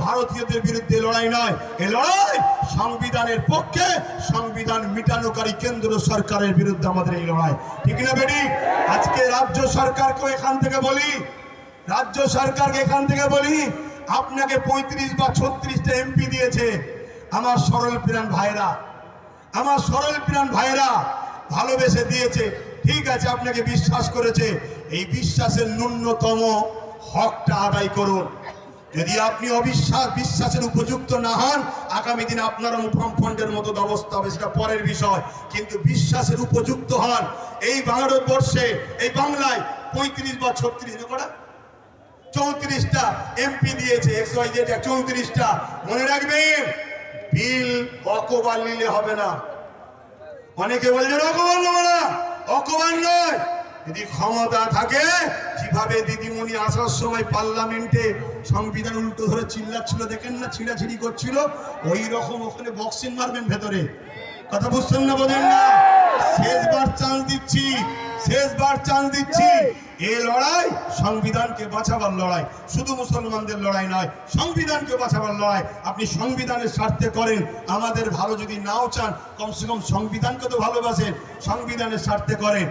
ভারতীয়দের বিরুদ্ধে লড়াই নয়, এ লড়াই সংবিধানের পক্ষে, সংবিধান মিটানোকারী কেন্দ্র সরকারের বিরুদ্ধে আমাদের এই লড়াই। ঠিক না বেটি? আজকে রাজ্য সরকারকে এখান থেকে বলি, রাজ্য সরকারকে এখান থেকে বলি, আপনাকে 35 বা 36টা এমপি দিয়েছে আমার সরল প্রাণ ভাইরা, আমার সরল প্রাণ ভাইরা ভালোবেসে দিয়েছে, ঠিক আছে, আপনাকে বিশ্বাস করেছে, এই বিশ্বাসের ন্যূনতম হকটা আদায় করুন। যদি আপনি বিশ্বাসের উপযুক্ত না হন, আগামী দিনে আপনার বামফ্রন্টের মতো অবস্থা হবে, সেটা পরের বিষয়, কিন্তু বিশ্বাসের উপযুক্ত হন। এই ভারতবর্ষে, এই বাংলায় 35 বা 34টা এমপি দিয়েছে, 34টা। মনে রাখবেন, বিল অকবার নিলে হবে না। অনেকে বলছেন অকবার নেব না, অকবার নয়, যদি ক্ষমতা থাকে, যেভাবে দিদিমণি আসার সময় পার্লামেন্টে সংবিধান উল্টো ধরে চিল্লাচ্ছিল, দেখেন না, ছিঁড়াছিড়ি করছিল, ওই রকম ওখানে বক্সিং মারবেন ভেতরে। কথা বুঝছেন না, বোঝেন না? শেষবার চান্স দিচ্ছি, শেষবার চান্স দিচ্ছি। এই লড়াই সংবিধানকে বাঁচাবার লড়াই, শুধু মুসলমানদের লড়াই নয়, সংবিধানকে বাঁচাবার লড়াই। আপনি সংবিধানের স্বার্থে করেন, আমাদের ভালো যদি নাও চান, কমসে কম সংবিধানকে তো ভালোবাসেন, সংবিধানের স্বার্থে করেন।